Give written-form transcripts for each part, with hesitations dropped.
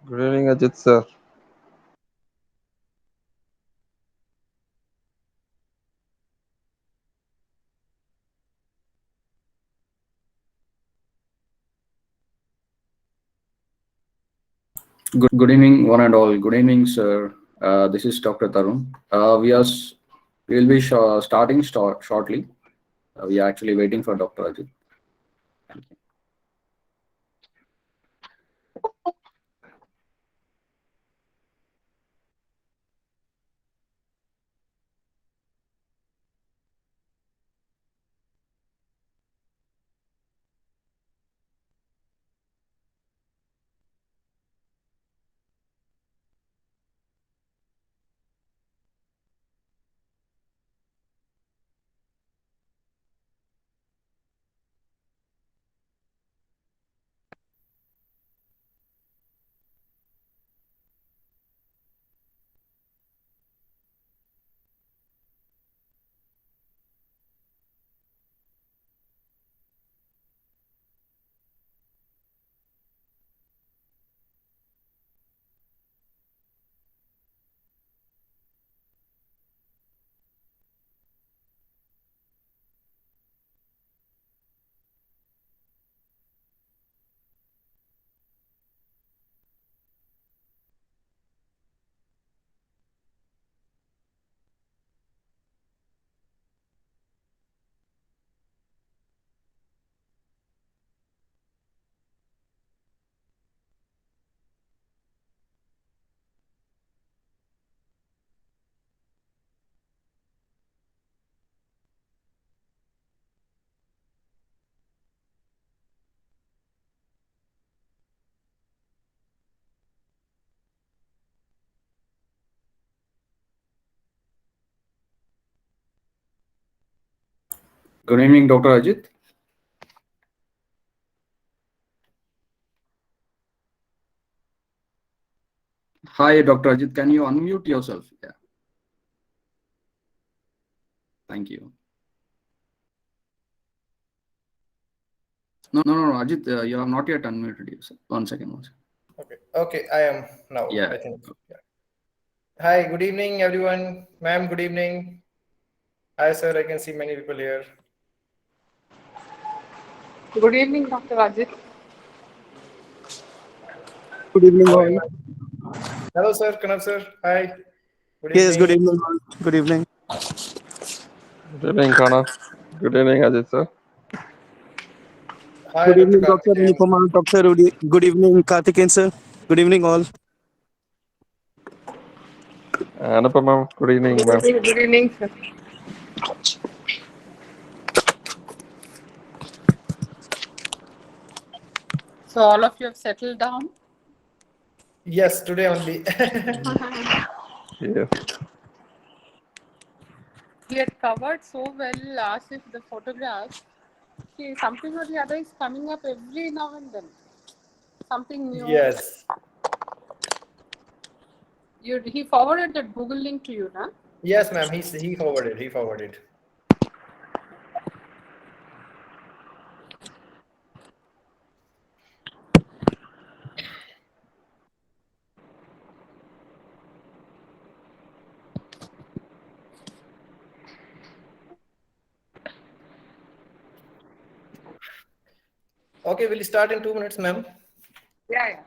Good evening, Ajit sir. Good evening, one and all. Good evening, sir. This is Dr. Tarun. We'll be starting shortly. We are actually waiting for Dr. Ajit. Thank you. Good evening, Dr. Ajit. Hi, Dr. Ajit. Can you unmute yourself? Yeah. Thank you. No, Ajit, you have not yet unmuted yourself. One second. Okay, I am now, Yeah. I think. Yeah. Hi, good evening, everyone. Ma'am, good evening. Hi, sir. I can see many people here. Good evening, Dr. Ajit. Good evening, How are you, all. ma'am? Hello, sir. Kanav, sir. Hi. Good Yes, good evening. evening, all. Good evening. Good evening, Kana. Good evening, Ajit sir. Hi, Good Dr. evening, Dr. Karthikeyan. Nipama, Dr. Rudy. Good evening, Karthikeyan, sir. Good evening, all. Anupam ma'am, good evening, ma'am. Good evening, sir. So all of you have settled down. Yes, today only. Yes. We had covered so well as if the photographs. See, something or the other is coming up every now and then. Something new. Yes. He forwarded that Google link to you, na? Yes, ma'am. He forwarded. He forwarded. Okay, we'll start in 2 minutes, ma'am. Yeah.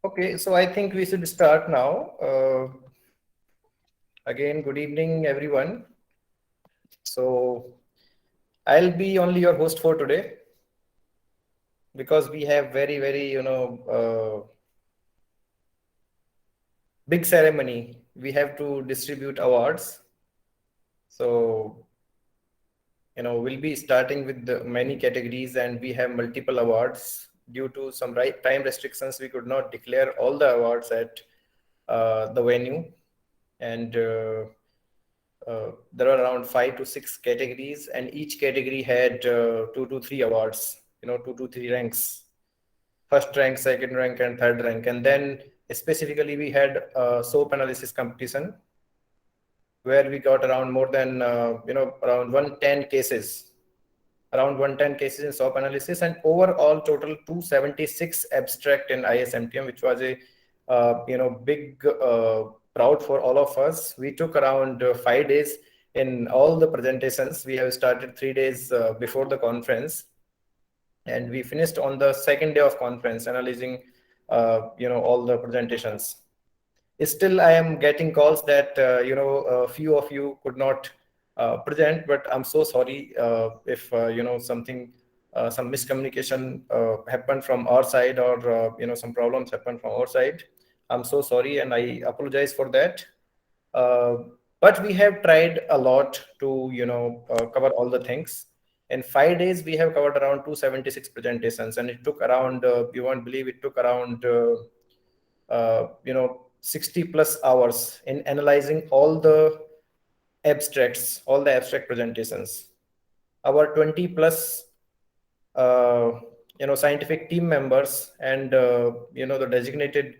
Okay, so I think we should start now. Again, good evening, everyone. So I'll be only your host for today because we have very, big ceremony. We have to distribute awards. So, we'll be starting with the many categories and we have multiple awards. Due to some time restrictions, we could not declare all the awards at the venue. And there are around 5 to 6 categories, and each category had 2 to 3 awards, 2 to 3 ranks, first rank, second rank, and third rank. And then specifically we had soap analysis competition where we got around more than around 110 cases, in soap analysis, and overall total 276 abstract in ISMTM, which was a big proud for all of us. We took around 5 days in all the presentations. We have started 3 days before the conference, and we finished on the second day of conference analyzing all the presentations. Still, I am getting calls that a few of you could not present, but I'm so sorry if something, some miscommunication happened from our side, or some problems happened from our side. I'm so sorry, and I apologize for that. But we have tried a lot to cover all the things. In 5 days, we have covered around 276 presentations, and it took around you won't believe, it took around 60 plus hours in analyzing all the abstracts, all the abstract presentations. Our 20 plus scientific team members and the designated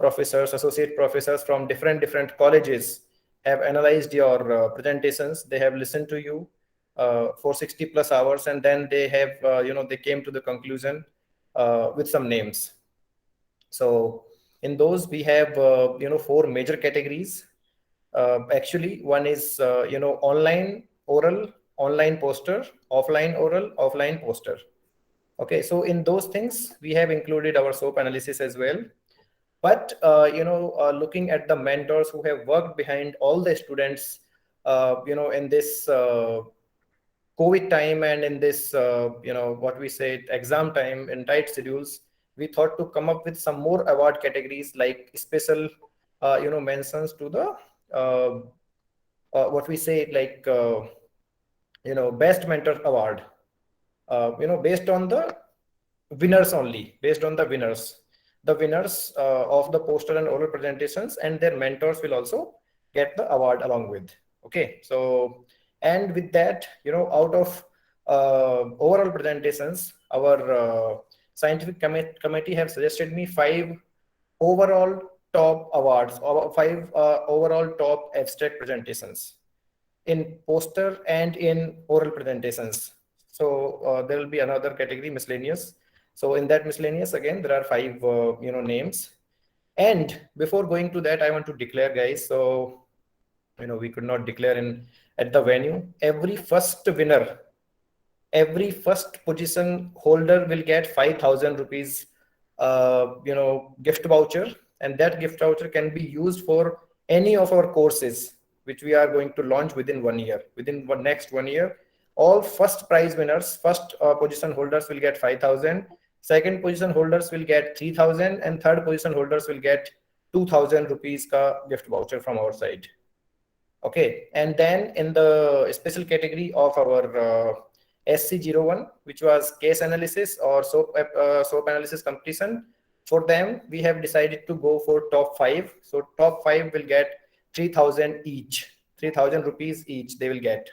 professors, associate professors from different colleges have analyzed your presentations. They have listened to you for 60 plus hours, and then they have they came to the conclusion with some names. So in those we have 4 major categories. Actually, one is online oral, online poster, offline oral, offline poster. Okay, so in those things we have included our soap analysis as well. But looking at the mentors who have worked behind all the students in this COVID time, and in this what we say exam time and tight schedules, we thought to come up with some more award categories, like special mentions to the what we say, like best mentor award, based on the winners only, based on the winners of the poster and oral presentations, and their mentors will also get the award along with. Okay, so, and with that, out of overall presentations, our scientific committee have suggested me 5 overall top awards, or 5 overall top abstract presentations in poster and in oral presentations. So there will be another category, miscellaneous. So in that miscellaneous, again, there are 5 names. And before going to that, I want to declare, guys. So we could not declare at the venue. Every first winner, every first position holder will get 5,000 rupees gift voucher, and that gift voucher can be used for any of our courses which we are going to launch within 1 year, within next 1 year. All first prize winners, first position holders will get 5,000, second position holders will get 3,000, and third position holders will get 2,000 rupees ka gift voucher from our side. Okay, and then in the special category of our SC01, which was case analysis or soap analysis competition, for them we have decided to go for top 5. So top 5 will get 3,000 each, 3,000 rupees each they will get.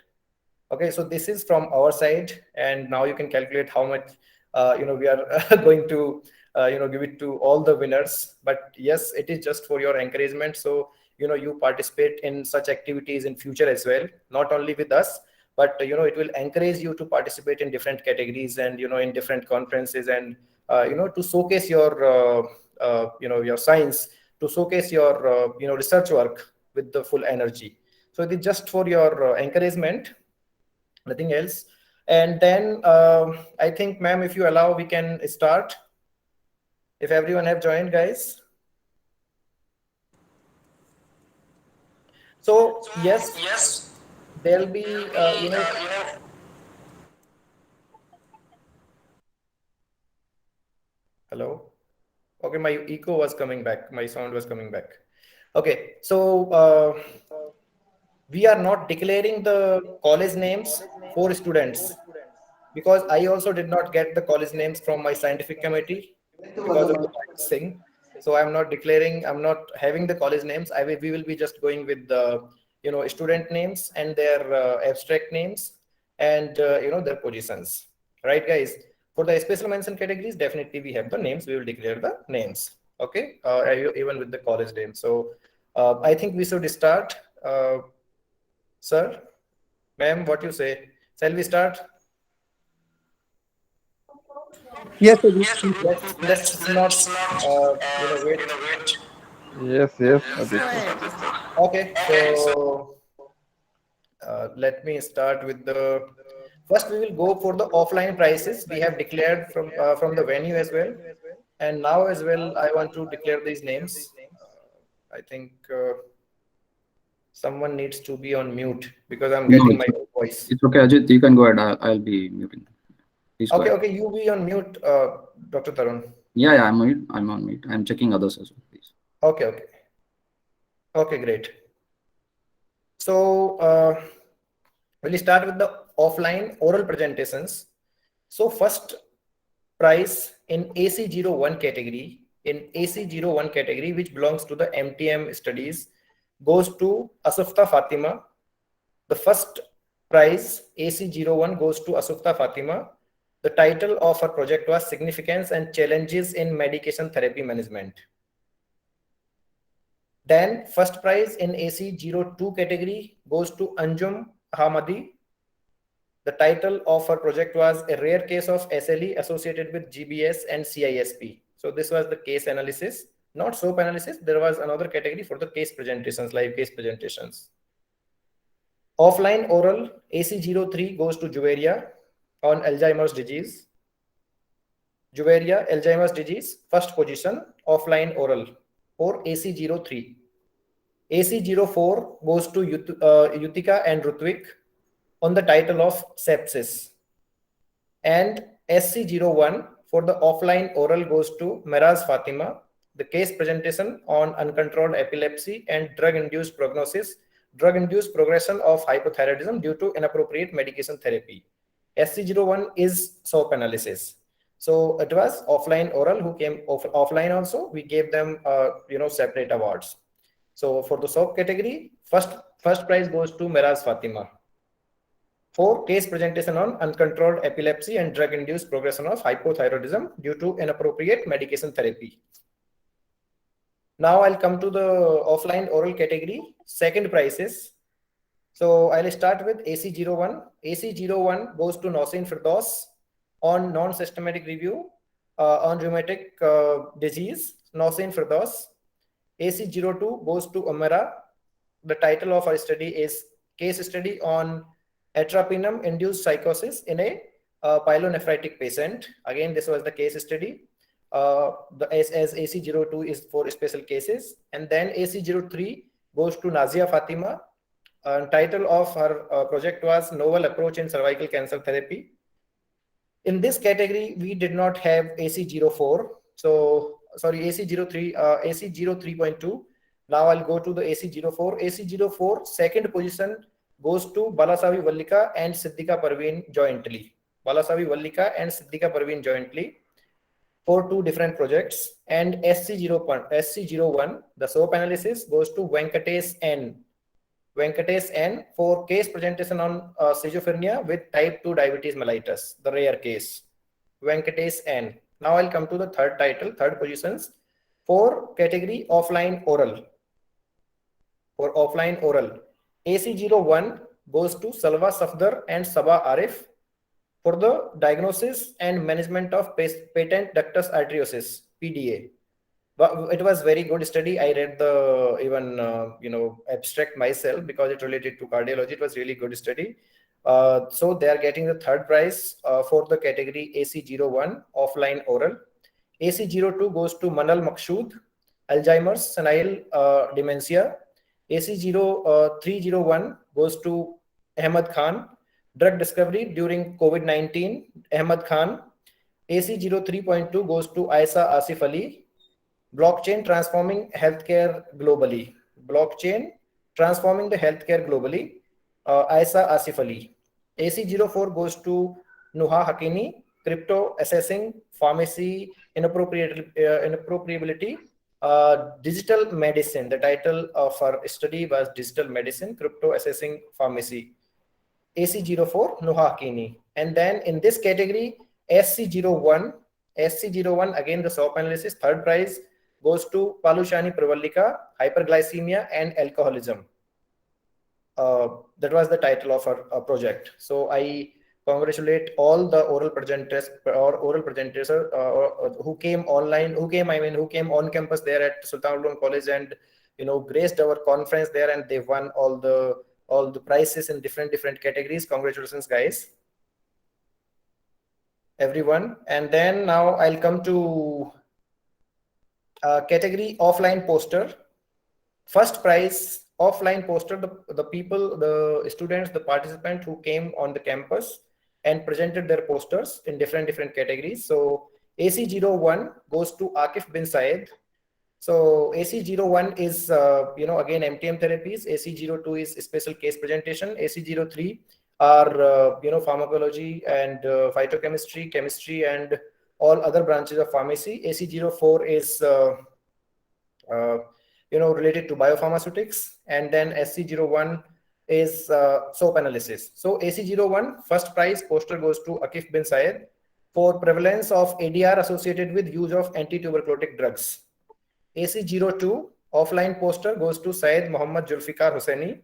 Okay, so this is from our side, and now you can calculate how much we are going to give it to all the winners. But yes, it is just for your encouragement, so you participate in such activities in future as well, not only with us, but it will encourage you to participate in different categories and in different conferences, and to showcase your your science, to showcase your research work with the full energy. So it is just for your encouragement, nothing else. And then I think, ma'am, if you allow, we can start, if everyone have joined, guys. So yes, there'll be hello. Okay, my echo was coming back. My sound was coming back. Okay, so we are not declaring the college names for students because I also did not get the college names from my scientific committee because of the virus thing. So I'm not declaring, I'm not having the college names. We will be just going with the, student names and their abstract names and, their positions. Right, guys? For the special mention categories, definitely we have the names. We will declare the names. Okay, even with the college name. So I think we should start. Sir, ma'am, what you say? Shall we start? Yes, sir. Let's not wait. Yes, Yes, Ajit. go ahead. Okay, so let me start with the first. We will go for the offline prices we have declared from the venue as well, and now as well I want to declare these names. I think someone needs to be on mute because I'm No, getting my own voice. it's okay, Ajit. You can go ahead. I'll be muting. Please go Okay, ahead. okay, you be on mute, Dr. Tarun. Yeah, I'm mute. I'm on mute. I'm checking others as well, please. Okay, great. So we'll start with the offline oral presentations. So first prize in AC01 category, which belongs to the MTM studies, goes to Asufta Fatima. The first prize AC01 goes to Asufta Fatima. The title of her project was Significance and Challenges in Medication Therapy Management. Then first prize in AC02 category goes to Anjum Hamadi. The title of her project was A Rare Case of SLE Associated with GBS and CISP. So this was the case analysis, not SOAP analysis. There was another category for the case presentations, live case presentations. Offline oral AC03 goes to Juveria on Alzheimer's disease. Juveria, Alzheimer's disease, first position, offline oral for AC03. AC04 goes to Yutika and Rutvik on the title of sepsis. And SC01 for the offline oral goes to Meraz Fatima, the case presentation on uncontrolled epilepsy and drug-induced progression of hypothyroidism due to inappropriate medication therapy. SC01 is SOAP analysis. So it was offline oral who came offline also. We gave them separate awards. So for the SOAP category, first prize goes to Meraz Fatima for case presentation on uncontrolled epilepsy and drug-induced progression of hypothyroidism due to inappropriate medication therapy. Now I'll come to the offline oral category, second prizes. So I'll start with AC01. AC01 goes to Nausin Firdaus on non-systematic review on rheumatic disease, Nausin Firdaus. AC02 goes to Umara. The title of our study is Case Study on Atropinum-Induced Psychosis in a Pyelonephritic Patient. Again, this was the case study. As AC02 is for special cases. And then AC03 goes to Nazia Fatima. Title of her project was Novel Approach in Cervical Cancer Therapy. In this category, we did not have AC04. So, sorry, AC03, AC03.2. Now I'll go to the AC04. AC04, second position goes to Balasavi Vallika and Siddhika Parveen jointly. Balasavi Vallika and Siddhika Parveen jointly for two different projects. And SC01, the SOAP analysis, goes to Venkatesh N. Venkatesh N for case presentation on schizophrenia with type 2 diabetes mellitus, the rare case. Venkatesh N. Now I'll come to the third title, third positions for category offline oral. For offline oral, AC01 goes to Salwa Safdar and Sabah Arif for the diagnosis and management of patent ductus arteriosus, PDA. But it was very good study. I read the even abstract myself because it related to cardiology. It was really good study. So they are getting the third prize for the category AC01 offline oral. AC02 goes to Manal Makshood, Alzheimer's senile dementia. AC0301 goes to Ahmed Khan. Drug discovery during COVID-19, Ahmed Khan. AC03.2 goes to Aisa Asif Ali. Blockchain transforming healthcare globally. Blockchain transforming the healthcare globally. Aisa Asif Ali. AC04 goes to Nuha Hakini. Crypto assessing pharmacy inappropriability. Digital medicine. The title of our study was Digital Medicine, Crypto Assessing Pharmacy. AC04, Nuha Hakini. And then in this category, SC01, again the SOP analysis, third prize goes to Palushani Pravallika, hyperglycemia and alcoholism. That was the title of our project. So I congratulate all the oral presenters who came online, who came on campus there at Sultan Al Ulum College and graced our conference there, and they won all the prizes in different categories. Congratulations, guys, everyone. And then now I'll come to category offline poster. First prize offline poster, the students, the participants who came on the campus and presented their posters in different categories. So AC01 goes to Akif bin Saeed. So AC01 is again MTM therapies. AC02 is special case presentation. AC03 are pharmacology and phytochemistry, chemistry, and all other branches of pharmacy. AC04 is related to biopharmaceutics, and then SC01 is SOAP analysis. So AC01 first prize poster goes to Akif bin Saeed for prevalence of ADR associated with use of anti-tuberculotic drugs. AC02 offline poster goes to Syed Muhammad Julfikar Hosseini,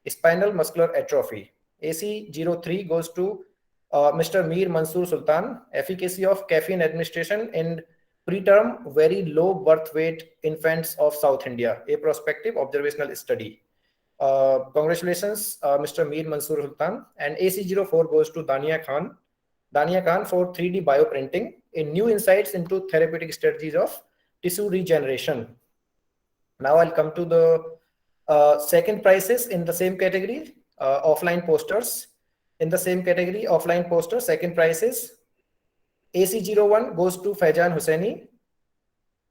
spinal muscular atrophy. AC03 goes to Mr. Mir Mansoor Sultan, efficacy of caffeine administration in preterm very low birth weight infants of South India, a prospective observational study. Congratulations, Mr. Mir Mansoor Sultan. And AC04 goes to Dania Khan for 3D bioprinting in new insights into therapeutic strategies of tissue regeneration. Now I'll come to the second prizes in the same category, offline posters. In the same category, offline posters, second prizes. AC01 goes to Faizan Hosseini,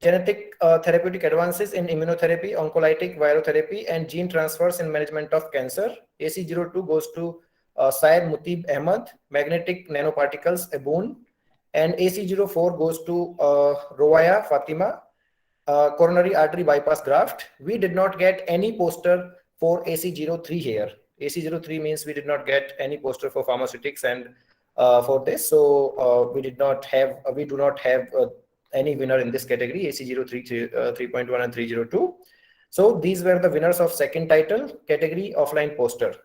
genetic therapeutic advances in immunotherapy, oncolytic virotherapy, and gene transfers in management of cancer. AC02 goes to Syed Mutib Ahmad, magnetic nanoparticles, a boon. And AC04 goes to Roaya Fatima, coronary artery bypass graft. We did not get any poster for AC03 here. AC03 means we did not get any poster for pharmaceutics and for this. So we do not have any winner in this category, AC03, 3.1 and 302. So these were the winners of second title, category offline poster.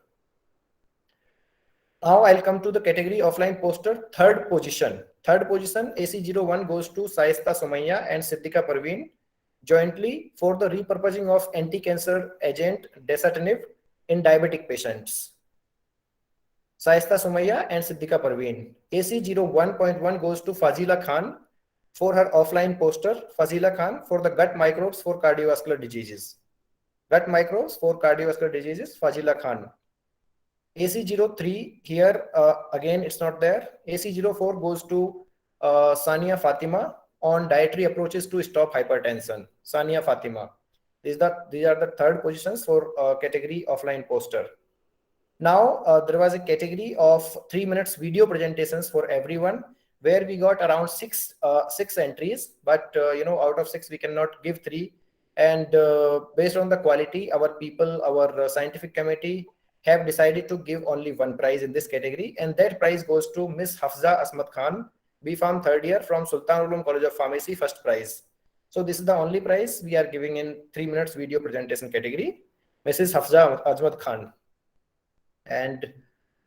Now I'll come to the category offline poster, third position. Third position, AC01 goes to Saista Somaiya and Siddika Parveen jointly for the repurposing of anti-cancer agent dasatinib in diabetic patients. Saista Somaiya and Siddika Parveen. AC01.1 goes to Fazila Khan for her offline poster, Fazila Khan for the gut microbes for cardiovascular diseases. Gut microbes for cardiovascular diseases, Fazila Khan. AC03 here, again, it's not there. AC04 goes to Sania Fatima on dietary approaches to stop hypertension. Sania Fatima. These are the third positions for category offline poster. Now, there was a category of 3 minutes video presentations for everyone, where we got around six entries, but out of 6 we cannot give 3. And based on the quality, our scientific committee have decided to give only one prize in this category, and that prize goes to Miss Hafza Asmat Khan, B.Pharm third year from Sultan Al Ulum College of Pharmacy, first prize. So this is the only prize we are giving in 3 minutes video presentation category, Mrs. Hafza Asmat Khan. And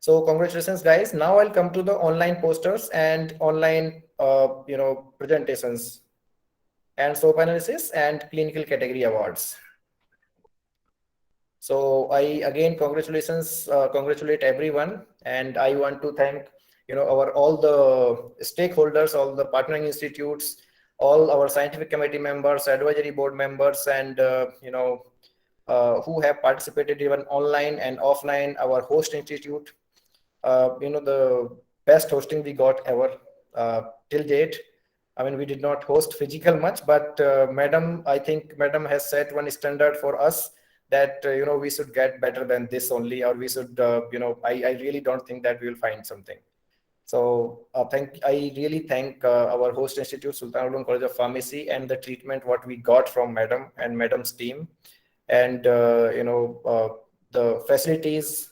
so congratulations, guys. Now I'll come to the online posters and online presentations and SOAP analysis and clinical category awards. So I again congratulate everyone, and I want to thank all the stakeholders, all the partnering institutes, all our scientific committee members, advisory board members, and who have participated even online and offline. Our host institute, the best hosting we got ever till date. I mean, we did not host physical much, but I think Madam has set one standard for us that, we should get better than this only, or we should, I really don't think that we will find something. So I really thank our host institute, Sultan Al Ulum College of Pharmacy, and the treatment what we got from Madam and Madam's team, and the facilities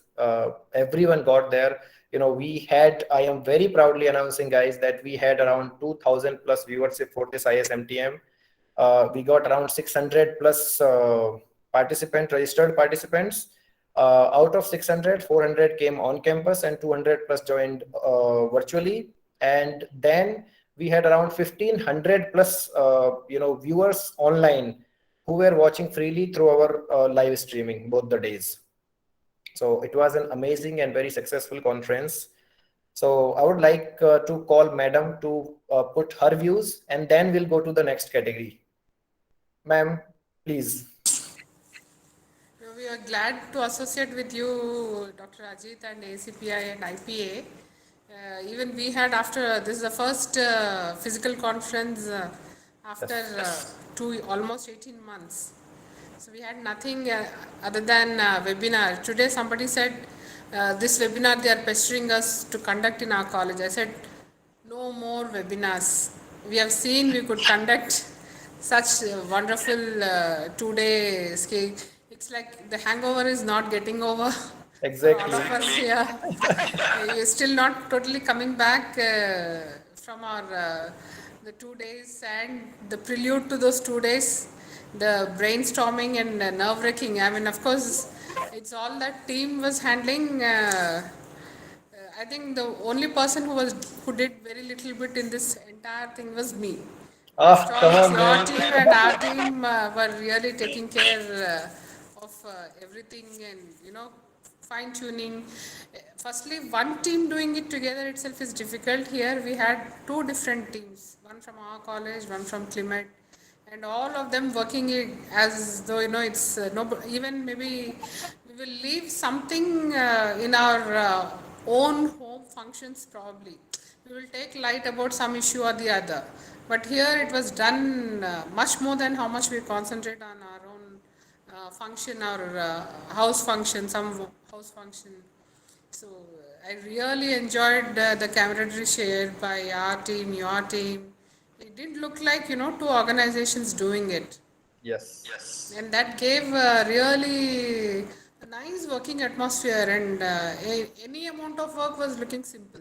everyone got there. We had, I am very proudly announcing, guys, that we had around 2,000 plus viewership for this ISMTM. We got around 600 plus registered participants. Out of 600, 400 came on campus and 200 plus joined virtually. And then we had around 1,500 plus viewers online who were watching freely through our live streaming both the days. So it was an amazing and very successful conference. So I would like to call Madam to put her views, and then we'll go to the next category. Ma'am, please. We are glad to associate with you, Dr. Ajit, and ACPI and IPA. Even we had, after this is the first physical conference after almost 18 months. So we had nothing other than webinar. Today somebody said this webinar they are pestering us to conduct in our college. I said no more webinars. We have seen we could conduct such wonderful 2-day scale. It's like the hangover is not getting over. Exactly. All of us here, we're still not totally coming back from our the 2 days, and the prelude to those 2 days, the brainstorming and nerve-wracking. I mean, of course, it's all that team was handling. I think the only person who did very little bit in this entire thing was me. Come on, Your man. team and our team were really taking care of everything, and fine tuning. Firstly, one team doing it together itself is difficult. Here we had 2 different teams, one from our college, one from Climate, and all of them working it as though it's even maybe we will leave something in our own home functions. Probably we will take light about some issue or the other, but here it was done much more than how much we concentrate on our own function, our house function, some house function. So I really enjoyed the camaraderie shared by our team, your team. It didn't look like 2 organizations doing it, Yes. and that gave really a nice working atmosphere, and any amount of work was looking simple.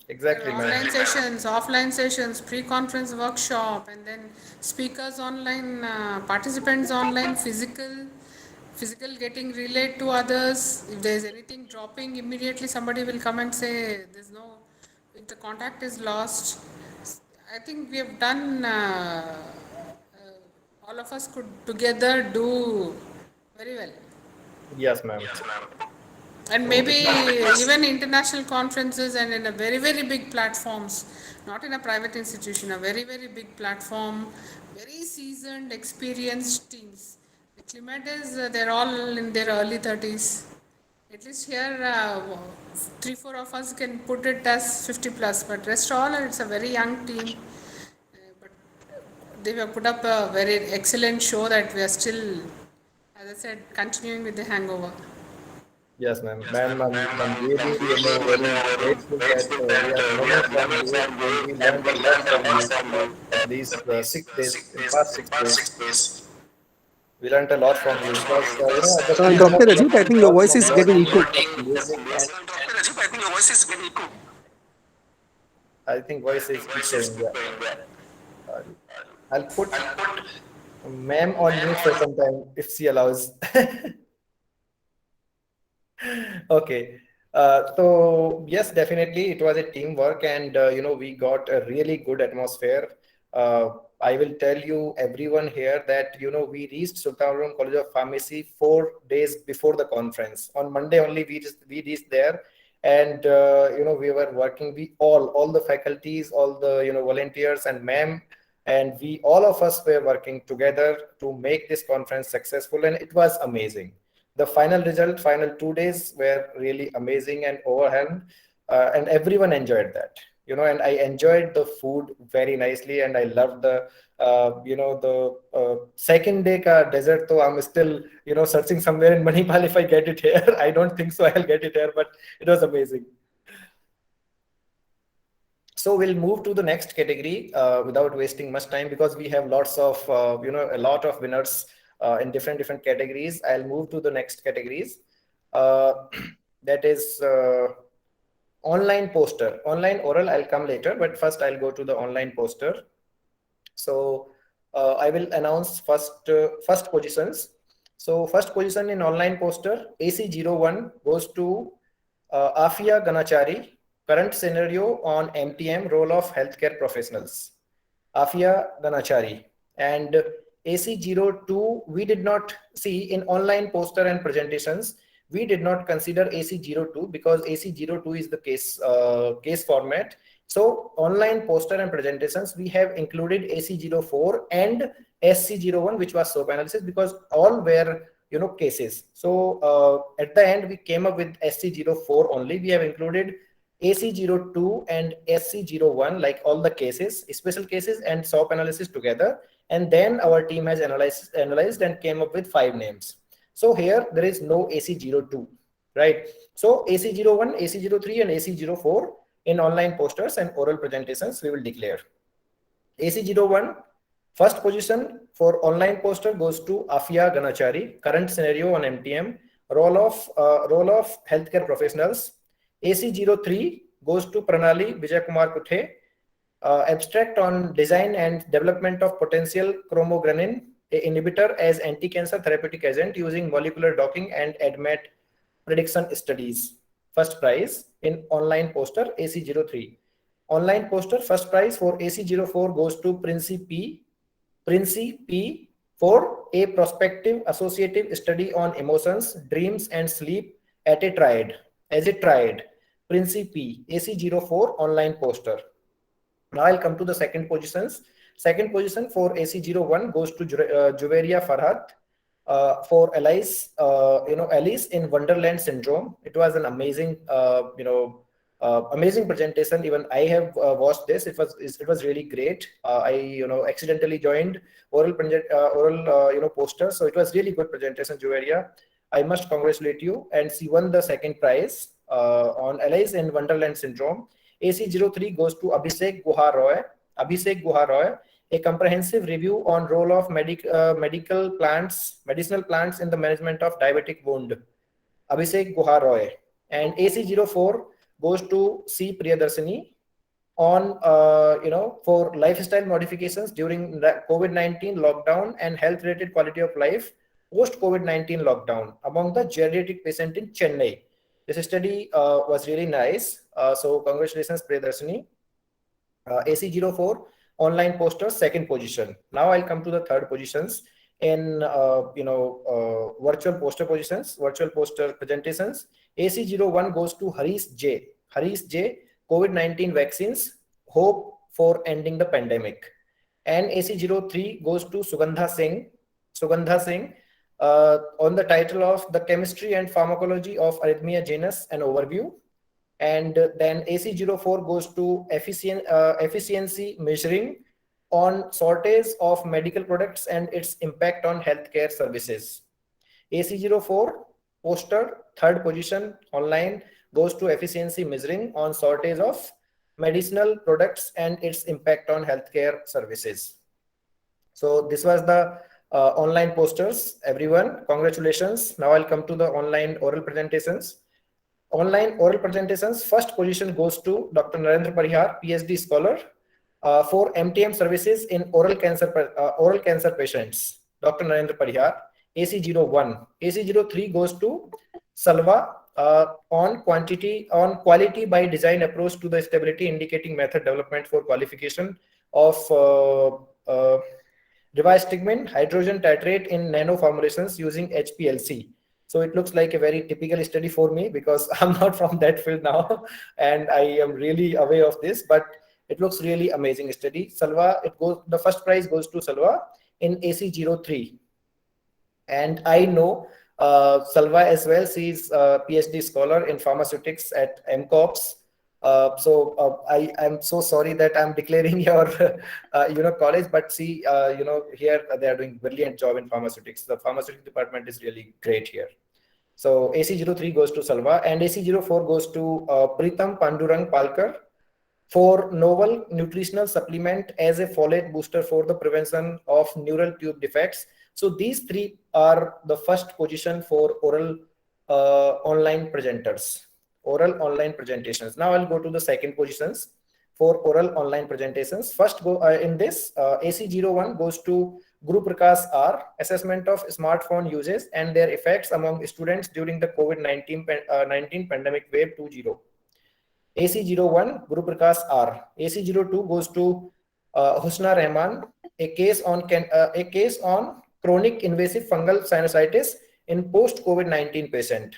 Exactly, There were online ma'am. sessions, offline sessions, pre-conference workshop, and then speakers online, participants online, physical getting relayed to others. If there's anything dropping, immediately somebody will come and say if the contact is lost. I think we have done, all of us could together do very well. Yes, ma'am. And maybe even international conferences and in a very, very big platforms, not in a private institution, a very, very big platform, very seasoned, experienced teams. The Climate is, they're all in their early 30s. At least here, 3-4 of us can put it as 50 plus, but rest all, it's a very young team. But they have put up a very excellent show that we are still, as I said, continuing with the hangover. Yes, ma'am. Ma'am, I'm really, very grateful that we are learning from you, and we learned a lot from you in these 6 days, in past 6 days. We learned a lot from you because, the team Dr. was Ajit, I think learning a your lot voice from is your getting team. echoed. Amazing, and I think voice is echoing. Yeah. I'll put ma'am on mute for some time if she allows. Okay. So yes, definitely it was a teamwork, and we got a really good atmosphere. I will tell you everyone here that we reached Sultan Al Ulum College of Pharmacy 4 days before the conference. On Monday only we reached there, and we were working. We all the faculties, all the volunteers, and ma'am and all of us were working together to make this conference successful, and it was amazing. The final result, final 2 days were really amazing and overwhelmed, and everyone enjoyed that. And I enjoyed the food very nicely, and I loved the the second day ka dessert. So I'm still searching somewhere in Manipal if I get it here. I don't think so I'll get it here, but it was amazing. So we'll move to the next category without wasting much time, because we have lots of a lot of winners in different categories. I'll move to the next categories. That is online poster. Online oral I'll come later, but first I'll go to the online poster. So I will announce first positions. So first position in online poster, AC01 goes to Afia Ganachari. Current scenario on MTM, role of healthcare professionals. Afia Ganachari. And AC02, we did not see in online poster and presentations. We did not consider AC02 because AC02 is the case format. So online poster and presentations, we have included AC04 and SC01, which was SOAP analysis, because all were cases. So at the end, we came up with SC04 only. We have included AC02 and SC01, like all the cases, special cases and SOAP analysis together. And then our team has analyzed and came up with 5 names. So here there is no AC02, right? So AC01, AC03 and AC04 in online posters and oral presentations we will declare. AC01, first position for online poster goes to Afia Ganachari. Current scenario on MTM, role of healthcare professionals. AC03 goes to Pranali Vijay Kumar Kuthe. Abstract on design and development of potential chromogranin inhibitor as anti-cancer therapeutic agent using molecular docking and ADMET prediction studies. First prize in online poster AC03. Online poster first prize for AC04 goes to Princi P for a prospective associative study on emotions, dreams and sleep as a triad. Princi P, AC04 online poster. Now I'll come to the second positions. Second position for AC01 goes to Juveria Farhat for Alice, Alice in Wonderland syndrome. It was an amazing, amazing presentation. Even I have watched this. It was really great. I accidentally joined oral poster, so it was really good presentation, Juveria. I must congratulate you. And she won the second prize on Alice in Wonderland syndrome. AC03 goes to Abhishek Guha Roy. A comprehensive review on role of medicinal plants in the management of diabetic wound. Abhishek Guha Roy. And AC04 goes to C Priyadarshini on for lifestyle modifications during the COVID-19 lockdown and health related quality of life post COVID-19 lockdown among the geriatric patient in Chennai. This study was really nice. So congratulations, Priyadarshini. AC04 online poster, second position. Now I'll come to the third positions in virtual poster positions, virtual poster presentations. AC01 goes to Harish J. COVID-19 vaccines, hope for ending the pandemic. And AC03 goes to Sugandha Singh on the title of The Chemistry and Pharmacology of Arrhythmia Genus, an overview. And then AC04 goes to efficiency measuring on shortage of medical products and its impact on healthcare services. AC04 poster, third position online, goes to efficiency measuring on shortage of medicinal products and its impact on healthcare services. So this was the online posters, everyone. Congratulations. Now I'll come to the online oral presentations. Online oral presentations, first position goes to Dr. Narendra Parihar, PhD scholar for MTM services in oral cancer patients. Dr. Narendra Parihar, AC01. AC03 goes to Salva on quality by design approach to the stability indicating method development for qualification of rivastigmine hydrogen titrate in nano formulations using HPLC. So it looks like a very typical study for me because I'm not from that field now and I am really aware of this, but It looks really amazing study. Salwa, the first prize goes to Salwa in AC03. And I know Salwa as well. She's a PhD scholar in pharmaceutics at MCOPS. I am so sorry that I'm declaring your college, but see, here they are doing brilliant job in pharmaceutics. The pharmaceutics department is really great here. So AC03 goes to Salwa, and AC04 goes to Pritam Pandurang Palkar for novel nutritional supplement as a folate booster for the prevention of neural tube defects. So these three are the first position for oral online presenters, oral online presentations. Now I'll go to the second positions for oral online presentations. First go in this AC01 goes to Guru Prakash R, assessment of smartphone uses and their effects among students during the COVID-19 pandemic wave 2.0. AC01 Guru Prakash R. AC02 goes to Husna Rahman, a case on chronic invasive fungal sinusitis in post COVID-19 patient.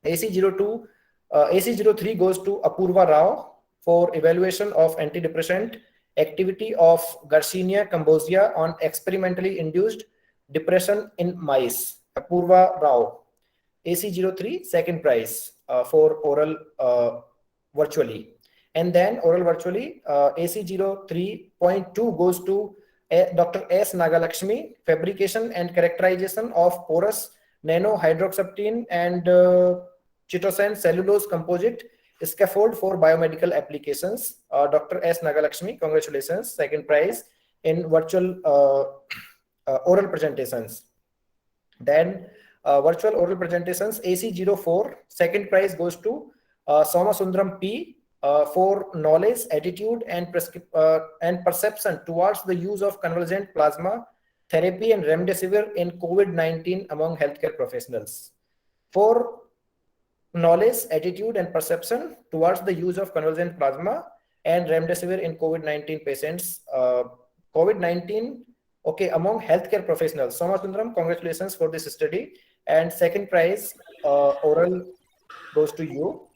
AC03 goes to Apurva Rao for evaluation of antidepressant activity of Garcinia cambogia on experimentally induced depression in mice. Apurva Rao. AC03 second prize for oral virtually. And then oral virtually, AC03.2 goes to Dr. S. Nagalakshmi, fabrication and characterization of porous nanohydroxaptine and chitosan cellulose composite scaffold for biomedical applications. Dr. S. Nagalakshmi, congratulations, second prize in virtual oral presentations. Then virtual oral presentations, AC04, second prize goes to Somasundram P for knowledge, attitude, and perception towards the use of convalescent plasma therapy and remdesivir in COVID-19 among healthcare professionals. For knowledge, attitude, and perception towards the use of convalescent plasma and remdesivir in COVID-19 patients. COVID-19, okay, among healthcare professionals. Somasundram, congratulations for this study. And second prize, oral, goes to you.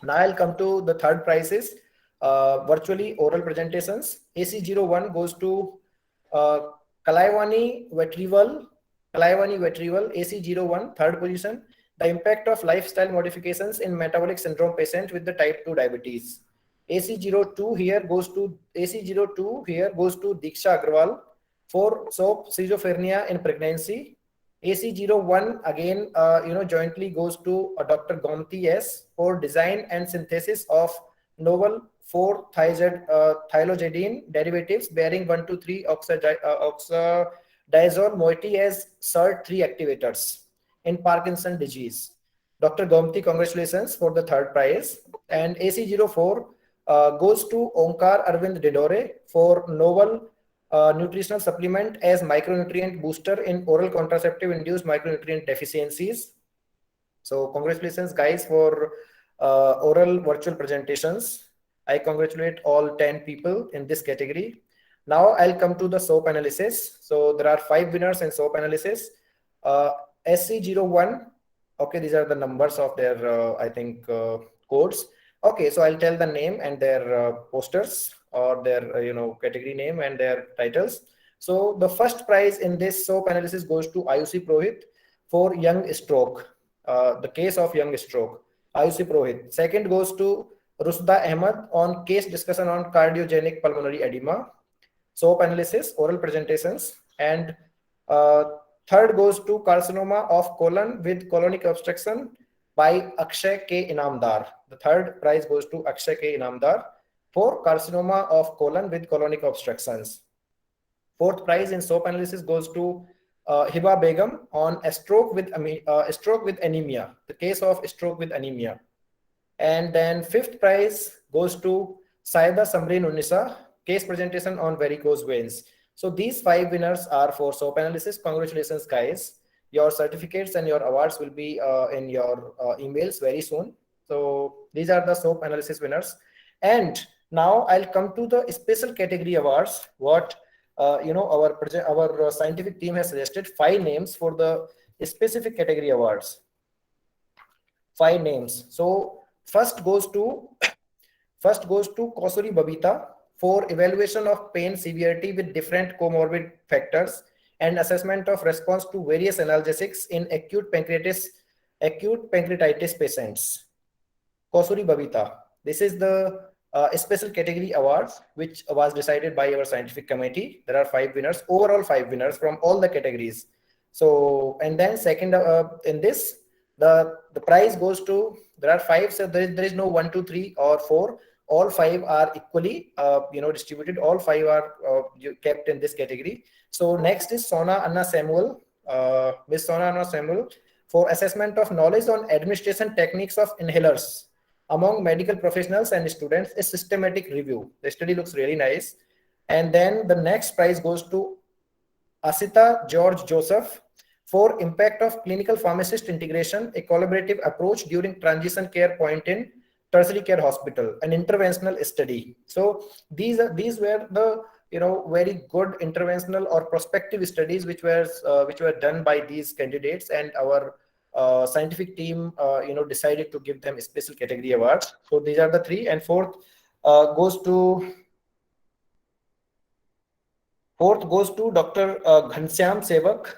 Now I'll come to the third prizes, virtually oral presentations. AC01 goes to Kalaivani Vetrival, AC01, third position. The impact of lifestyle modifications in metabolic syndrome patient with the type 2 diabetes. AC02 here goes to Diksha Agrawal for schizophrenia in pregnancy. AC01 again, jointly goes to Dr. Gomti S for design and synthesis of novel 4-thiazolidine derivatives bearing 1,2,3 oxadiazole moiety as SERT3 activators in Parkinson's disease. Dr. Gomti, congratulations for the third prize. And AC04 goes to Onkar Arvind Dedore for novel nutritional supplement as micronutrient booster in oral contraceptive induced micronutrient deficiencies. So congratulations guys for oral virtual presentations. I congratulate all 10 people in this category. Now I'll come to the SOAP analysis. So there are 5 winners in SOAP analysis. SC01, okay, these are the numbers of their, codes. Okay, so I'll tell the name and their posters or their, category name and their titles. So the first prize in this SOAP analysis goes to Ayushi Prohit for young stroke, the case of young stroke, Ayushi Prohit. Second goes to Rusda Ahmed on case discussion on cardiogenic pulmonary edema, SOAP analysis, oral presentations. And third goes to carcinoma of colon with colonic obstruction by Akshay K. Inamdar. The third prize goes to Akshay K. Inamdar for carcinoma of colon with colonic obstructions. Fourth prize in SOAP analysis goes to Hiba Begum on a stroke with anemia, the case of stroke with anemia. And then fifth prize goes to Saida Samreen Unnisa, case presentation on varicose veins. So these 5 winners are for SOAP analysis. Congratulations guys. Your certificates and your awards will be in your emails very soon. So these are the SOAP analysis winners. And now I'll come to the special category awards. What our scientific team has suggested 5 names for the specific category awards. 5 names. So first goes to First goes to Kosuri Babita for evaluation of pain severity with different comorbid factors and assessment of response to various analgesics in acute pancreatitis patients. Kosuri Babita. This is the special category award which was decided by our scientific committee. There are 5 winners, overall 5 winners from all the categories. So, and then second in this, the prize goes to, there are 5, so there is no 1, 2, 3 or 4. All 5 are equally distributed. All 5 are kept in this category. So next is Sona Anna Samuel, Miss Sona Anna Samuel, for assessment of knowledge on administration techniques of inhalers among medical professionals and students, a systematic review. The study looks really nice. And then the next prize goes to Asita George Joseph for impact of clinical pharmacist integration, a collaborative approach during transition care point in tertiary care hospital, an interventional study. So these were the very good interventional or prospective studies which were done by these candidates, and our scientific team decided to give them special category awards. So these are the 3, and fourth goes to Dr. Ghanshyam Sevak,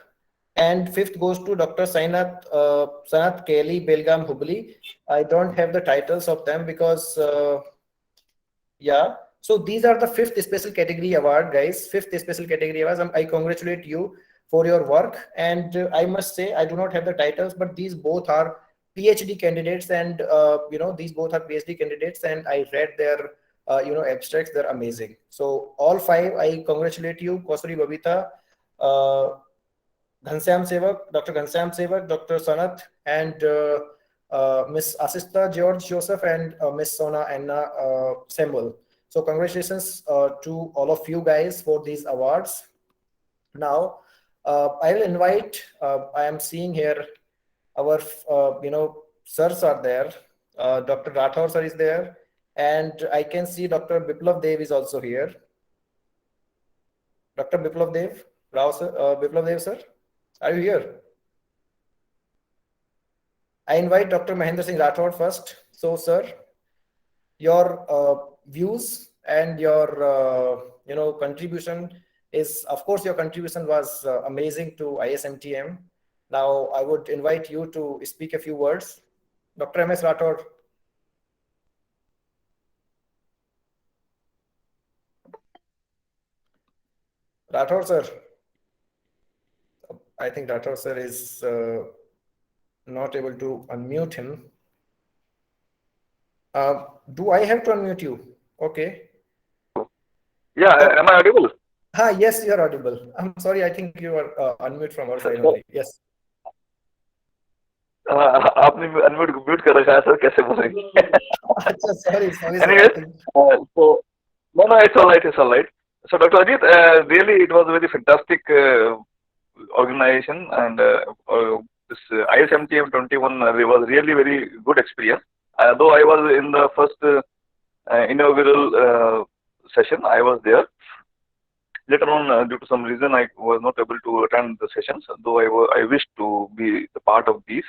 and 5th goes to Dr. Sanat Kelly Belgaum Hubli. I don't have the titles of them because so these are the 5th special category award, guys. 5th special category awards. I congratulate you for your work, and I must say I do not have the titles, but these both are PhD candidates, and these both are PhD candidates, and I read their abstracts. They're amazing. So all 5, I congratulate you: Kosuri Babita, Ghanshyam Sevak, Dr. Ghanshyam Sevak, Dr. Sanat, and Miss Asista George Joseph, and Miss Sona Anna Samuel. So congratulations to all of you guys for these awards. Now I will invite, I am seeing here our sirs are there. Dr. Rathore sir is there, and I can see Dr. Biplav Dev is also here. Dr. Biplav Dev, Biplav Dev sir, are you here? I invite Dr. Mahendra Singh Rathore first. So sir, your views and your contribution is, of course, your contribution was amazing to ISMTM. Now I would invite you to speak a few words. Dr. M.S. Rathore. Rathore sir. I think Rathore sir is not able to unmute him. Do I have to unmute you? Okay. Yeah, am I audible? Yes, you are audible. I'm sorry, I think you are unmute from our side only. Yes. आपने unmute mute कर रखा है sir, कैसे बोलेंगे? अच्छा, sorry. Anyways, so no, it's all right. So Dr. Ajit, really it was a very fantastic organization, and this ISMTM 21 was really very good experience. Though I was in the first inaugural session, I was there. Later on, due to some reason, I was not able to attend the sessions, though I wished to be a part of these.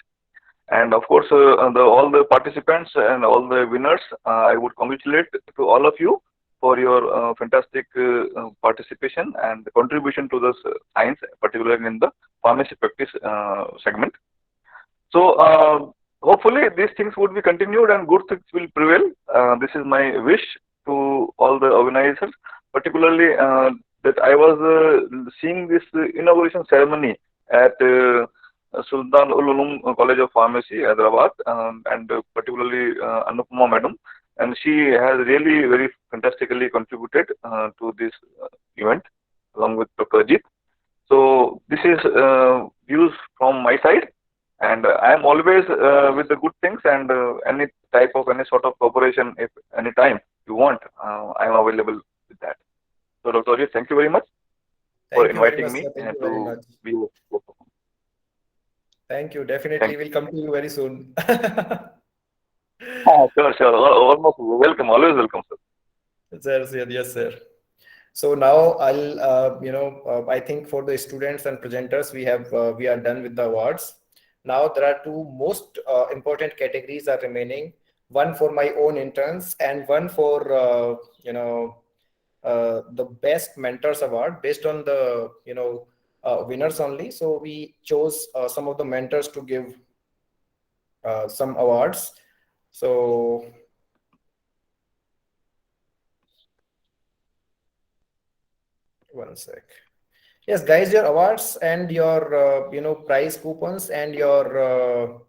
And of course, all the participants and all the winners, I would congratulate to all of you for your fantastic participation and contribution to the science, particularly in the pharmacy practice segment. So hopefully these things would be continued and good things will prevail. This is my wish to all the organizers, particularly that I was seeing this inauguration ceremony at Sultan ul Ulum College of Pharmacy, Hyderabad, and particularly Anupama Madam, and she has really very fantastically contributed to this event along with Dr. Ajit. So this is views from my side, and I am always with the good things, and any sort of cooperation, if any time you want, I am available with that. So Dr. Ajit, thank you very much for inviting me to be with you. Thank you. Definitely we'll come to you very soon. Sure. Almost welcome. Always welcome, sir. Yes, sir. So now I'll, I think for the students and presenters, we are done with the awards. Now there are two most important categories are remaining. one for my own interns, and one for the best mentors award based on the winners only. So we chose some of the mentors to give some awards. So one sec. Yes, guys, your awards and your prize coupons and your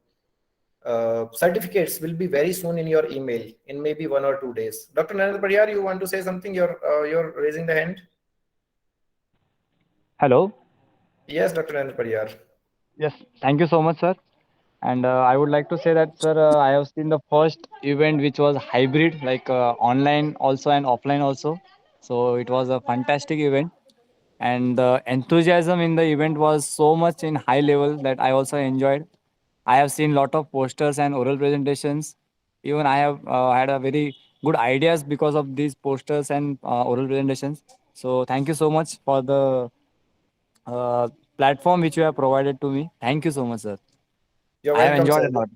certificates will be very soon in your email in maybe 1 or 2 days. Dr. Narendra Pariyar, you want to say something? You're raising the hand. Hello. Yes, Dr. Narendra Pariyar. Yes, thank you so much, sir. And I would like to say that, sir, I have seen the first event which was hybrid, like online also and offline also. So it was a fantastic event, and the enthusiasm in the event was so much in high level that I also enjoyed. I have seen lot of posters and oral presentations. Even I have had a very good ideas because of these posters and oral presentations. So thank you so much for the uh, platform which you have provided to me. Thank you so much, sir. You're I have welcome, enjoyed sir. a lot.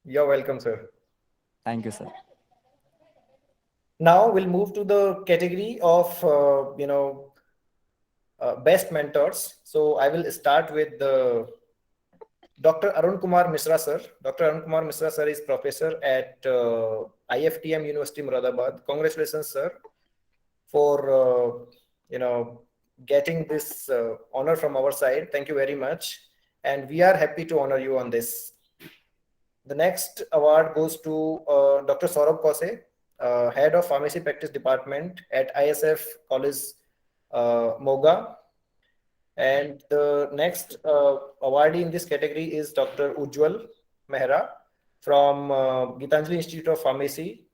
You're welcome, sir. Thank you, sir. Now we'll move to the category of best mentors. So I will start with the Dr. Arun Kumar Misra, sir. Dr. Arun Kumar Misra, sir, is professor at IFTM University, Moradabad. Congratulations, sir, for getting this honor from our side. Thank you very much, and we are happy to honor you on this. The next award goes to Dr. Saurabh Kose, Head of Pharmacy Practice Department at ISF College, Moga. And the next awardee in this category is Dr. Ujjwal Mehra from Gitanjali Institute of Pharmacy.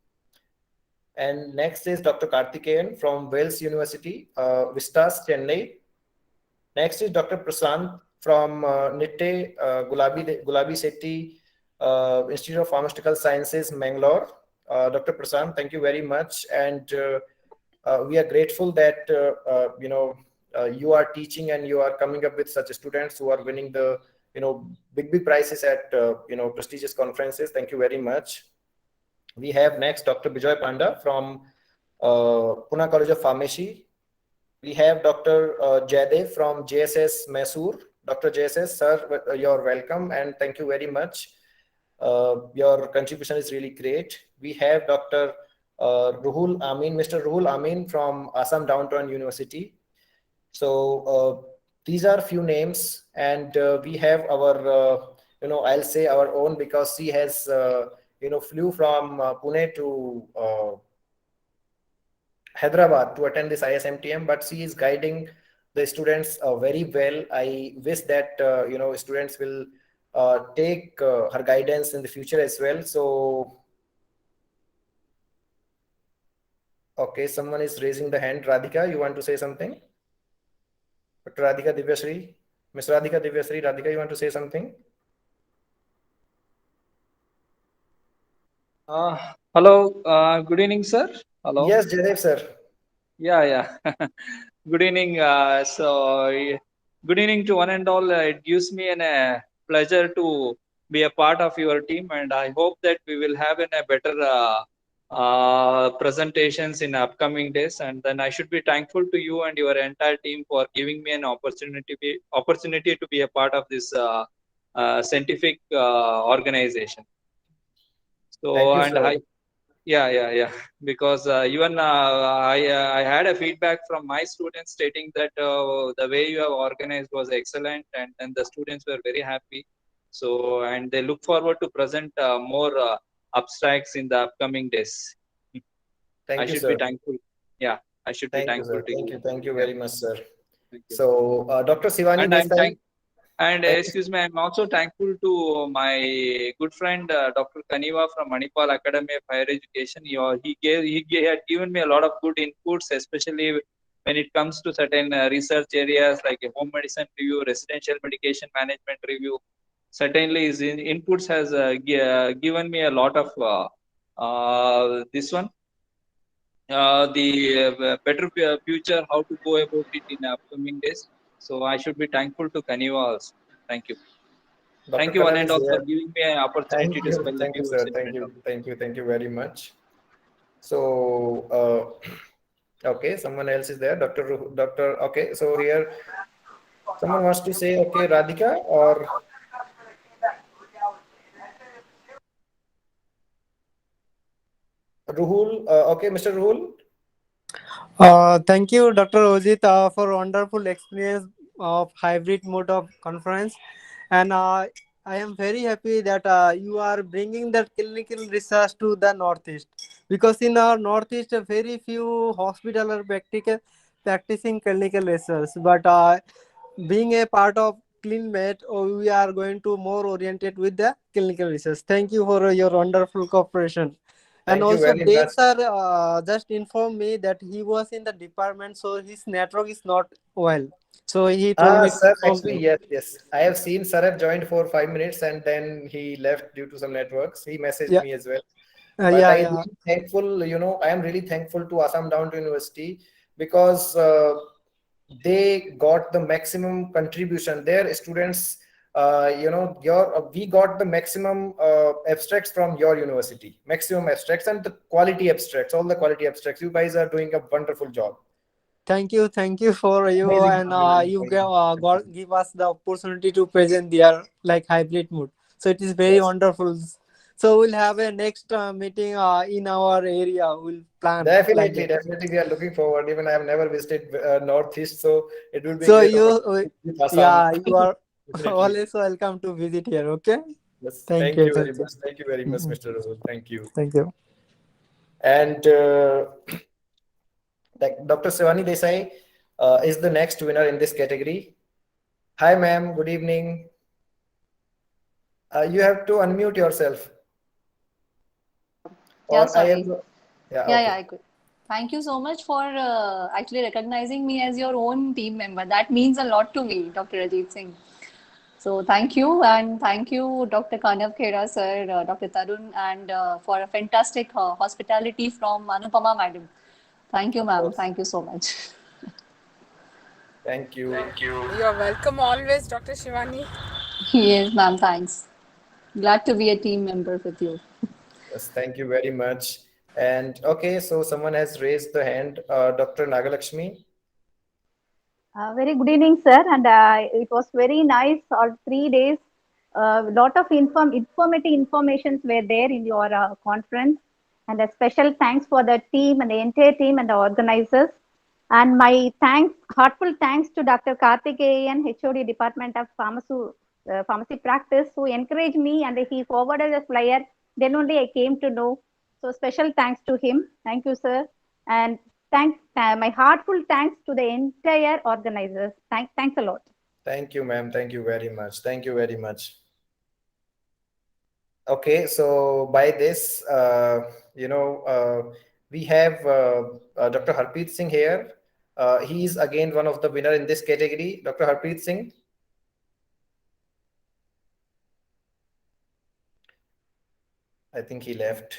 And next is Dr. Karthikeyan from Wales University, Vistas, Chennai. Next is Dr. Prasant from Nitte Gulabi Sethi Institute of Pharmaceutical Sciences, Mangalore. Dr. Prasant, thank you very much. And we are grateful that you are teaching and you are coming up with such students who are winning the big prizes at prestigious conferences. Thank you very much. We have next Dr. Bijoy Panda from Pune College of Pharmacy. We have Dr. Jaydev from JSS Mysore. Dr. JSS, sir, you're welcome and thank you very much. Your contribution is really great. We have Dr. Ruhul Amin, Mr. Ruhul Amin from Assam Downtown University. So these are few names, and we have our, I'll say our own because she has, flew from Pune to Hyderabad to attend this ISMTM, but she is guiding the students very well. I wish that, students will take her guidance in the future as well. So, okay, someone is raising the hand. Radhika, you want to say something? Dr. Radhika Divyasri, Ms. Radhika Divyasri, Radhika, you want to say something? Hello, good evening, sir. Hello. Yes, Jaidev, sir. Yeah. Good evening. Good evening to one and all. It gives me a pleasure to be a part of your team, and I hope that we will have a better presentations in upcoming days. And then I should be thankful to you and your entire team for giving me an opportunity to be a part of this scientific organization. So, Thank you, and sir. yeah, because even I had a feedback from my students stating that the way you have organized was excellent, and the students were very happy. So, and they look forward to present more abstracts in the upcoming days. Thank I you, should sir. be thankful. Yeah, I should be Thank you, thankful sir. to you. Thank you Yeah, very much, sir. thank you. So, Dr. Shivani And I'm Desai. And Thank you. excuse me, I'm also thankful to my good friend Dr. Kaniva from Manipal Academy of Higher Education. He had given me a lot of good inputs, especially when it comes to certain research areas like a home medicine review, residential medication management review. Certainly, his inputs has given me a lot of this one. The better future, how to go about it in upcoming days. So I should be thankful to Kaniva also. Thank you. Thank you, one Karan and is all, for here. giving me an opportunity to spell the Thank you, few sir. words in Thank front of you, thank you very much. So, okay, someone else is there, Doctor. Okay, so here someone wants to say, okay, Radhika or Ruhul. Okay, Mr. Ruhul. Thank you, Dr. Ojit, for wonderful experience of hybrid mode of conference. And I am very happy that you are bringing that clinical research to the Northeast, because in our Northeast, very few hospital are practicing clinical research. But being a part of CleanMed, we are going to more oriented with the clinical research. Thank you for your wonderful cooperation. And Thank you also, very much. Dave sir just informed me that he was in the department, so his network is not well. So he told me to Sir, inform actually, you. yes. I have seen Sir have joined for 5 minutes and then he left due to some networks. He messaged Yeah, me as well. But yeah, I yeah. really thankful, I am really thankful to Assam Down to University because they got the maximum contribution. Their students, we got the maximum abstracts from your university, maximum abstracts and the quality abstracts, all the quality abstracts. You guys are doing a wonderful job. Thank you for you, Amazing. and you give us the opportunity to present their like hybrid mood. So it is very Yes. wonderful. So we'll have a next meeting in our area. We'll plan like Definitely, that. definitely, we are looking forward. Even I have never visited Northeast, so it will be a So great you, opportunity with Assam. yeah, you are Definitely. always welcome to visit here. Okay. Yes. Thank Thank you. you very Thank you. much. Thank you very much, Mhm. Mr. Razul. Thank you. Thank you. And like Dr. Sivani Desai is the next winner in this category. Hi, ma'am. Good evening. You have to unmute yourself. Yeah, Or I have. sorry. Yeah. Yeah, Okay. I could. Thank you so much for actually recognizing me as your own team member. That means a lot to me, Dr. Ajit Singh. So thank you, and thank you, Dr. Kanav Khera sir, Dr. Tarun, and for a fantastic hospitality from Anupama madam. Thank you, Of ma'am. course. Thank you so much. Thank you. You're welcome always, Dr. Shivani. Yes, ma'am. Thanks. Glad to be a team member with you. Yes, thank you very much. And okay, so someone has raised the hand, Dr. Nagalakshmi. Very good evening, sir. And it was very nice. All 3 days, a lot of informative informations were there in your conference. And a special thanks for the team and the entire team and the organizers. And my thanks, heartful thanks to Dr. Karthikeyan, HOD Department of Pharmacy Practice, who encouraged me and he forwarded a flyer. Then only I came to know. So special thanks to him. Thank you, sir. And my heartful thanks to the entire organizers. Thanks a lot. Thank you, ma'am. Thank you very much. Thank you very much. Okay, so by this, we have Dr. Harpreet Singh here. He is again one of the winner in this category. Dr. Harpreet Singh. I think he left.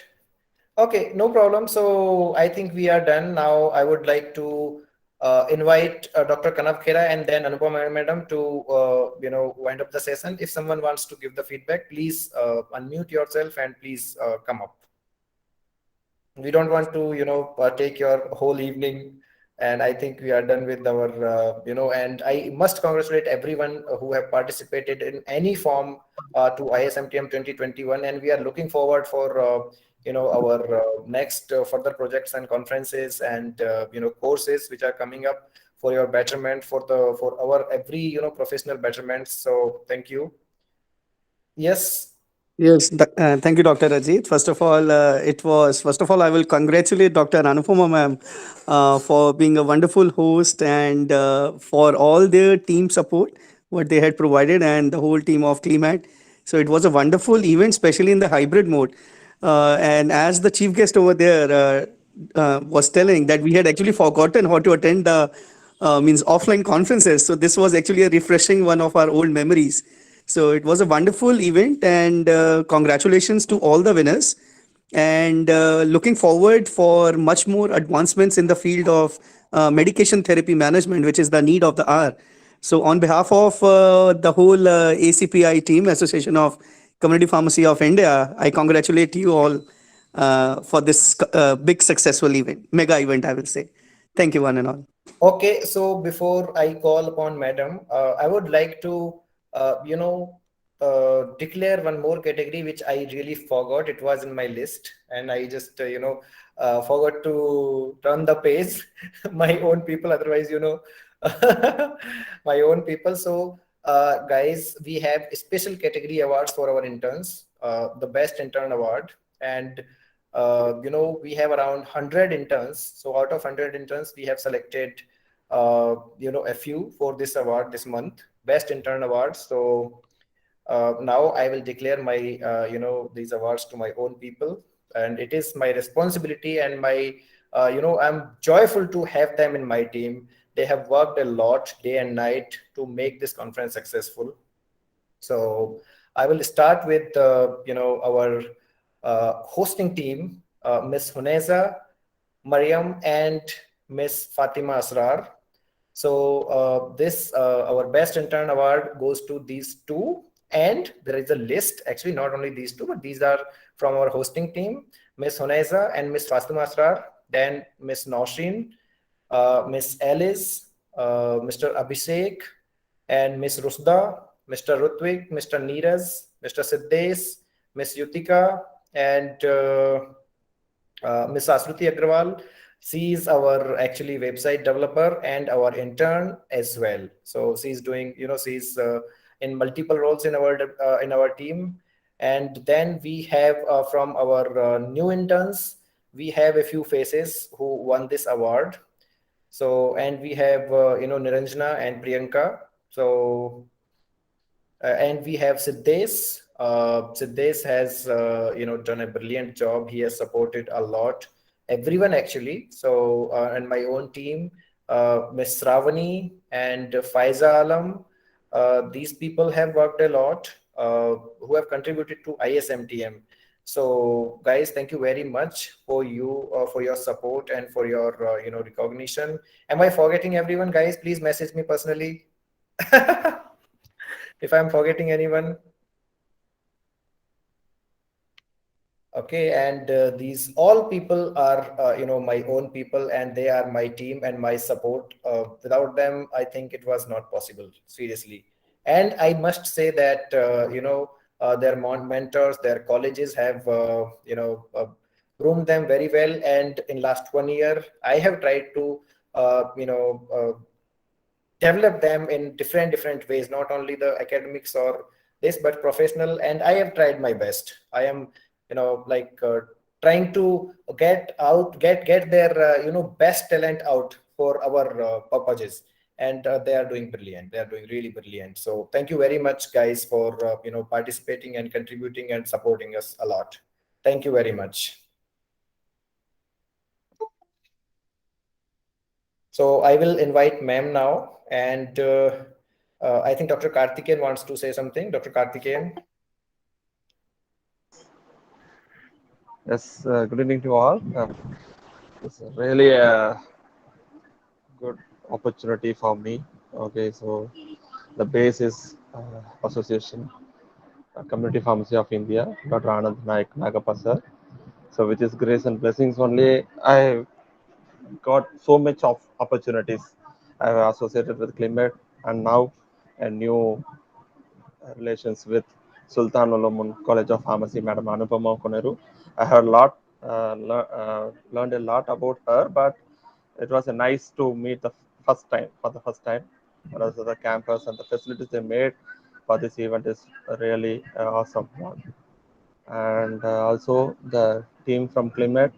Okay, no problem. So I think we are done now. I would like to invite Dr. Kanav Khera and then Anupama madam to wind up the session. If someone wants to give the feedback, please unmute yourself and please come up. We don't want to take your whole evening, and I think we are done with our and I must congratulate everyone who have participated in any form to ISMTM 2021, and we are looking forward for our next further projects and conferences and courses which are coming up for your betterment, for our every professional betterment. So thank you. Yes. Yes, thank you, Dr. Ajit. First of all, I will congratulate Dr. Anupama ma'am for being a wonderful host and for all their team support, what they had provided, and the whole team of CleanMed. So it was a wonderful event, especially in the hybrid mode. And as the chief guest over there was telling that we had actually forgotten how to attend the means offline conferences. So this was actually a refreshing one of our old memories. So it was a wonderful event, and congratulations to all the winners. And looking forward for much more advancements in the field of medication therapy management, which is the need of the hour. So, on behalf of the whole ACPI team, Association of Community Pharmacy of India, I congratulate you all for this big successful event, mega event, I will say. Thank you, one and all. Okay, so before I call upon Madam, I would like to, declare one more category which I really forgot. It was in my list, and I just, forgot to turn the page. My own people, otherwise, my own people. So, guys, we have special category awards for our interns. The best intern award, and we have around 100 interns. So out of 100 interns, we have selected a few for this award this month, best intern award. So now I will declare my these awards to my own people, and it is my responsibility and my I'm joyful to have them in my team. They have worked a lot day and night to make this conference successful. So I will start with our hosting team, Miss Huneza, Mariam, and Miss Fatima Asrar. So this our best intern award goes to these two, and there is a list. Actually, not only these two, but these are from our hosting team: Miss Huneza and Miss Fatima Asrar, then Miss Nausheen, Miss Alice, Mr. Abhishek, and Miss Rusda, Mr. Rutvik, Mr. Neeraj, Mr. Siddesh, Miss Yutika, and Miss Asruti Agrawal. She is our actually website developer and our intern as well. So she's doing, she's in multiple roles in our team. And then we have from our new interns, we have a few faces who won this award. So, and we have Niranjana and Priyanka. So, and we have Siddesh. Siddesh has done a brilliant job. He has supported a lot, everyone actually. So, and my own team, Miss Ravani and Faiza Alam. These people have worked a lot, who have contributed to ISMTM. So, guys, thank you very much for your support and for your recognition. Am I forgetting everyone, guys? Please message me personally if I'm forgetting anyone. Okay, and these all people are my own people, and they are my team and my support. Without them, I think it was not possible, seriously. And I must say that their mentors, their colleges have groomed them very well. And in last 1 year, I have tried to develop them in different ways, not only the academics or this, but professional. And I have tried my best. I am trying to get their best talent out for our purposes, and they are doing brilliant. They are doing really brilliant. So thank you very much, guys, for participating and contributing and supporting us a lot. Thank you very much. So I will invite ma'am now, and I think Dr. Karthikeyan wants to say something. Dr. Karthikeyan. Yes, good evening to all. It's really a good opportunity for me. Okay, so the base is Association Community Pharmacy of India, Dr. Anand Naik Nagappa sir. So with his grace and blessings only, I got so much of opportunities. I have associated with Climate, and now a new relations with Sultan Olomun College of Pharmacy, Madam Anupama Koneru. I heard learned a lot about her, but it was nice to meet for the first time. And also the campus and the facilities they made for this event is really awesome one. And also the team from Climate,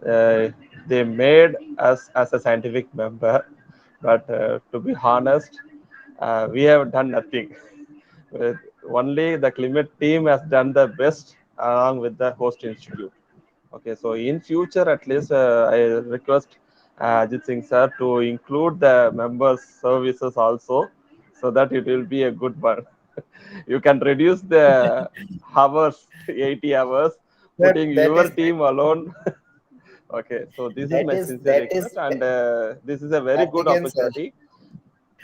they made us as a scientific member, but to be honest, we have done nothing. Only the Climate team has done the best along with the host institute. Okay, so in future, at least I request Ajit Singh sir to include the members' services also, so that it will be a good one. You can reduce the hours, 80 hours, putting your team alone. Okay, so this is my sincere request, and this is a very good opportunity.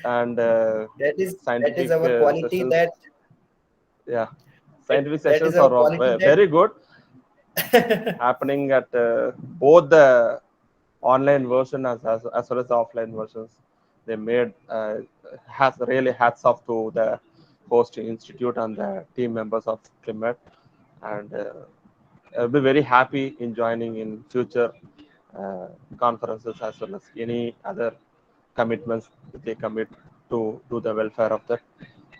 and That is scientific our quality. sessions. That Scientific that is sessions our are quality. very good, happening at both the online version as well as the offline versions. They made has really hats off to the hosting institute and the team members of CLIMED, and I'll be very happy in joining in future conferences as well as any other commitments they commit to do the welfare of the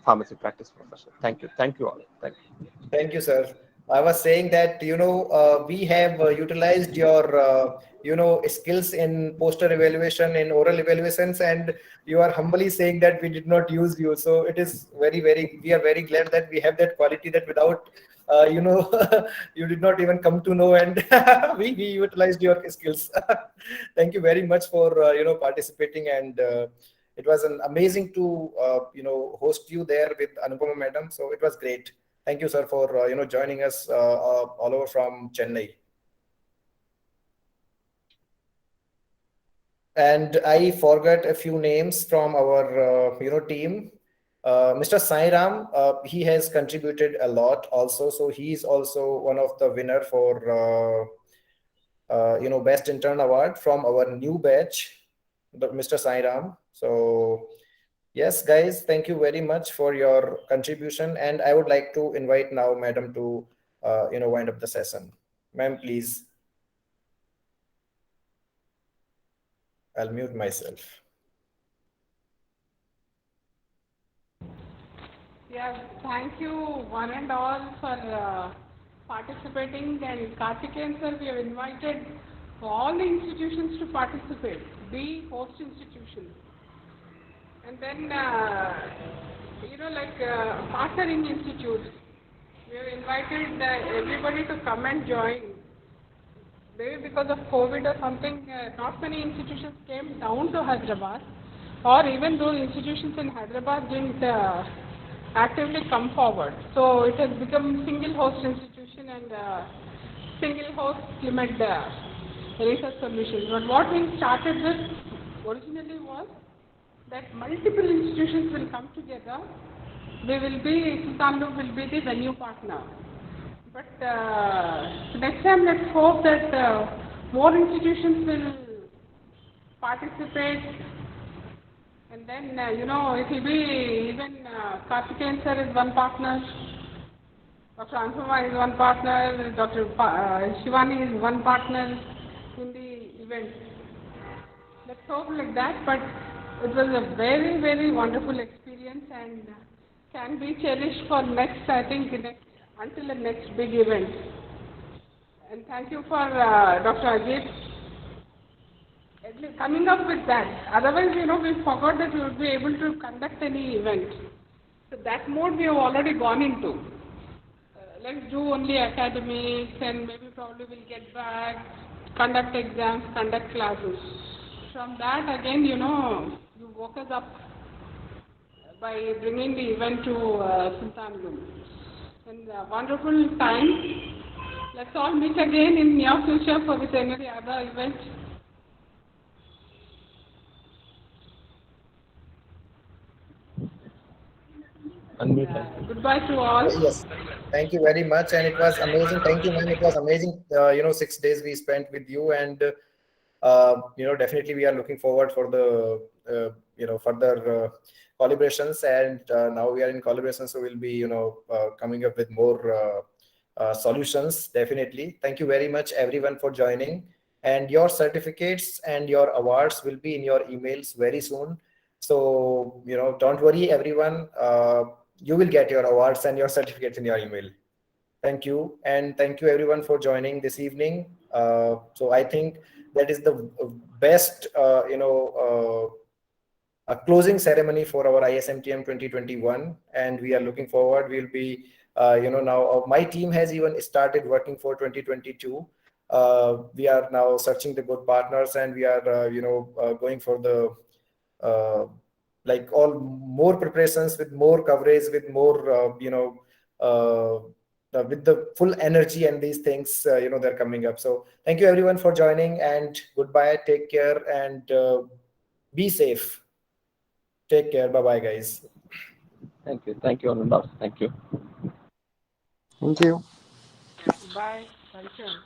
pharmacy practice profession. Thank you all. Thank you. Thank you, sir. I was saying that, we have utilized your, skills in poster evaluation, in oral evaluations, and you are humbly saying that we did not use you. So it is we are very glad that we have that quality, that without, you did not even come to know, and we utilized your skills. Thank you very much for, participating, and it was an amazing to, host you there with Anupama madam. So it was great. Thank you, sir, for joining us all over from Chennai. And I forgot a few names from our team. Mr. Sai Ram, he has contributed a lot also, so he is also one of the winner for Best Intern Award from our new batch, Mr. Sai Ram. So yes, guys, thank you very much for your contribution. And I would like to invite now Madam to, wind up the session. Ma'am, please. I'll mute myself. Yeah, thank you one and all for participating. And Karthikeyan sir, we have invited all the institutions to participate, the host institutions. And then, partnering institutes, we have invited everybody to come and join. Maybe because of COVID or something, not many institutions came down to Hyderabad, or even those institutions in Hyderabad didn't actively come forward. So it has become single host institution and single host CLIMED research solutions. But what we started with originally was that multiple institutions will come together. Sultanbeg will be the venue partner. But next time, let's hope that more institutions will participate. And then, it will be even Karthikeyan sir is one partner, Dr. Anupama is one partner, Dr. Shivani is one partner in the event. Let's hope like that. But it was a very, very wonderful experience and can be cherished for until the next big event. And thank you for Dr. Ajit coming up with that. Otherwise, we forgot that we would be able to conduct any event. So that mode we have already gone into. Let's do only academics and maybe probably we'll get back, conduct exams, conduct classes. From that again, you woke us up by bringing the event to Sultanbeg. And a wonderful time. Let's all meet again in near future for this any other event. Goodbye to all. Yes, thank you very much, and it was amazing. Thank you, ma'am. It was amazing. 6 days we spent with you, and definitely we are looking forward for the further collaborations. And now we are in collaboration, so we'll be coming up with more solutions. Definitely. Thank you very much, everyone, for joining. And your certificates and your awards will be in your emails very soon. So don't worry, everyone. You will get your awards and your certificates in your email. Thank you. And thank you everyone for joining this evening. So I think that is the best, a closing ceremony for our ISMTM 2021. And we are looking forward. We'll be, now my team has even started working for 2022. We are now searching the good partners, and we are, going for the, more preparations, with more coverage, with more, with the full energy and these things, they're coming up. So thank you everyone for joining, and goodbye. Take care and be safe. Take care. Bye bye, guys. Thank you. Thank you, Ananda. Thank you. Thank you. Bye. Welcome.